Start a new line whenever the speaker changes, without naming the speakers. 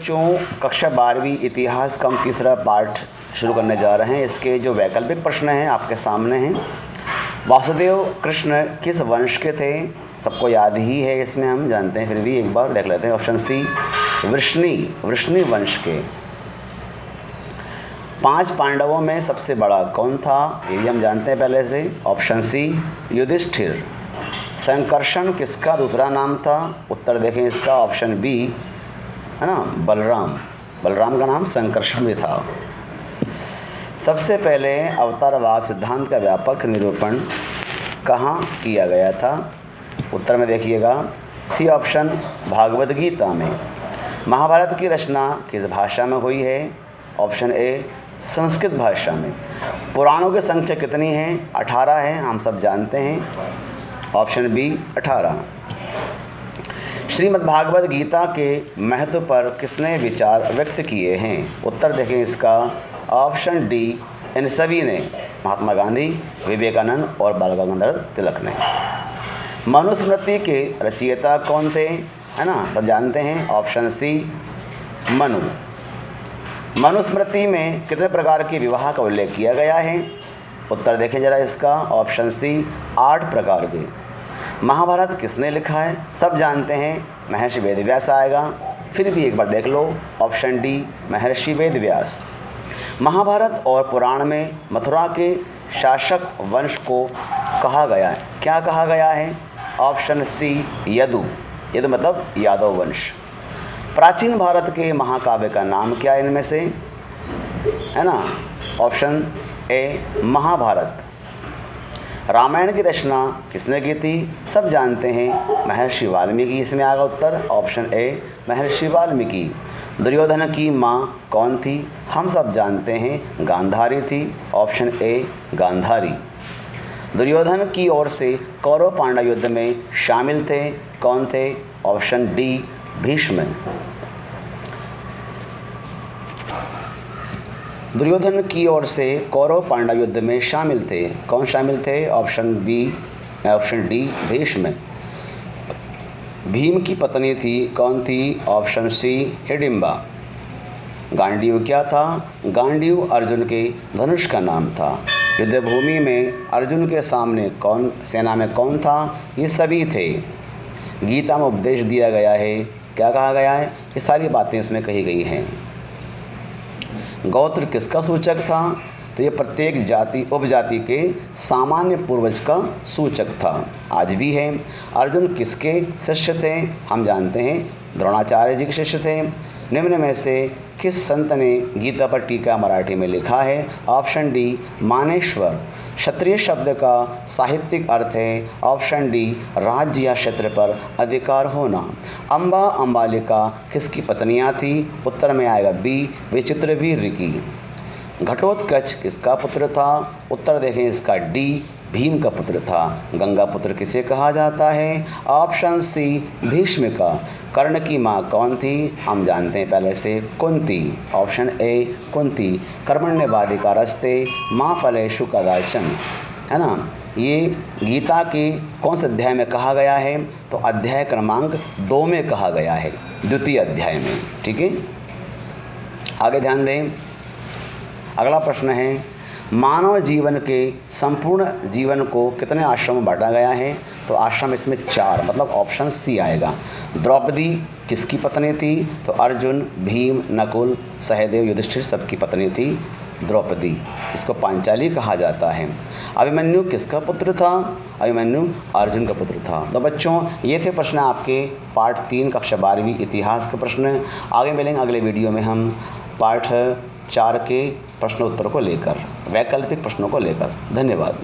बच्चों, कक्षा 12वीं इतिहास का हम तीसरा पार्ट शुरू करने जा रहे हैं। इसके जो वैकल्पिक प्रश्न हैं आपके सामने हैं। वासुदेव कृष्ण किस वंश के थे? सबको याद ही है, इसमें हम जानते हैं, फिर भी एक बार देख लेते हैं। ऑप्शन सी वृष्णि वंश के। 5 पांडवों में सबसे बड़ा कौन था? ये भी हम जानते हैं पहले से। Option C Yudhishthira. संकर्षण किसका दूसरा नाम था? उत्तर देखें इसका। ऑप्शन बी है ना, बलराम का नाम संकर्षण भी था। सबसे पहले अवतारवाद सिद्धांत का व्यापक निरूपण कहाँ किया गया था? उत्तर में देखिएगा, सी ऑप्शन भागवत गीता में। महाभारत की रचना किस भाषा में हुई है? ऑप्शन ए संस्कृत भाषा में। पुराणों की संख्या कितनी है? 18 है, हम सब जानते हैं। Option B 18। श्रीमद्भागवत गीता के महत्व पर किसने विचार व्यक्त किए हैं? उत्तर देखें इसका। ऑप्शन डी इन सभी ने, महात्मा गांधी, विवेकानंद और बाल गंगाधर तिलक ने। मनुस्मृति के रचयिता कौन थे? है ना, सब जानते हैं। Option C Manu. मनुस्मृति में कितने प्रकार के विवाह का उल्लेख किया गया है? उत्तर देखें जरा इसका। ऑप्शन सी 8 प्रकार के। महाभारत किसने लिखा है? सब जानते हैं, महर्षि वेदव्यास आएगा, फिर भी एक बार देख लो। ऑप्शन डी महर्षि वेदव्यास। महाभारत और पुराण में मथुरा के शासक वंश को कहा गया है, क्या कहा गया है? ऑप्शन सी यदु मतलब यादव वंश। प्राचीन भारत के महाकाव्य का नाम क्या है इनमें से? है ना, ऑप्शन ए महाभारत। रामायण की रचना किसने की थी? सब जानते हैं, महर्षि वाल्मीकि। इसमें आगा उत्तर। ऑप्शन ए महर्षि वाल्मीकि। दुर्योधन की माँ कौन थी? हम सब जानते हैं, गांधारी थी। Option A Gandhari. दुर्योधन की ओर से कौरव पांडव युद्ध में शामिल थे, कौन थे? Option D Bhishma. दुर्योधन की ओर से कौरव पांडव युद्ध में शामिल थे, कौन शामिल थे? Option D Bhishma. भीम की पत्नी थी, कौन थी? Option C Hidimba. गांडीव क्या था? गांडीव अर्जुन के धनुष का नाम था। युद्धभूमि में अर्जुन के सामने सेना में कौन था? ये सभी थे। गीता में उपदेश दिया गया है, क्या कहा गया है? ये सारी बातें इसमें कही गई हैं। गोत्र किसका सूचक था? तो ये प्रत्येक जाति उपजाति के सामान्य पूर्वज का सूचक था, आज भी है। अर्जुन किसके शिष्य थे? हम जानते हैं, द्रोणाचार्य जी के शिष्य थे। निम्न में से किस संत ने गीता पर टीका मराठी में लिखा है? Option D Maneshwar. क्षत्रिय शब्द का साहित्यिक अर्थ है। ऑप्शन डी राज्य या क्षेत्र पर अधिकार होना। अम्बा अम्बालिका किसकी पत्नियां थी? उत्तर में आएगा बी विचित्रवीर्य की। घटोत्कच किसका पुत्र था? उत्तर देखें इसका। डी भीम का पुत्र था। गंगा पुत्र किसे कहा जाता है? ऑप्शन सी भीष्म का। कर्ण की माँ कौन थी? हम जानते हैं पहले से, कुंती। Option A Kunti. कर्मण्येवाधिकार रस्ते माँ फलेषु कदाचन, है ना। ये गीता के कौन से अध्याय में कहा गया है? तो अध्याय क्रमांक 2 में कहा गया है, द्वितीय अध्याय में। ठीक है, आगे ध्यान दें। अगला प्रश्न है, मानव जीवन के संपूर्ण जीवन को कितने आश्रम में बांटा गया है? तो आश्रम इसमें 4, मतलब ऑप्शन सी आएगा। द्रौपदी किसकी पत्नी थी? तो अर्जुन, भीम, नकुल, सहदेव, युधिष्ठिर सबकी पत्नी थी द्रौपदी। इसको पांचाली कहा जाता है। अभिमन्यु किसका पुत्र था? अभिमन्यु अर्जुन का पुत्र था। तो बच्चों, ये थे प्रश्न आपके पार्ट 3 कक्षा 12वीं इतिहास के प्रश्न। आगे मिलेंगे अगले वीडियो में हम पार्ट 4 के प्रश्न उत्तर को लेकर, वैकल्पिक प्रश्नों को लेकर। धन्यवाद।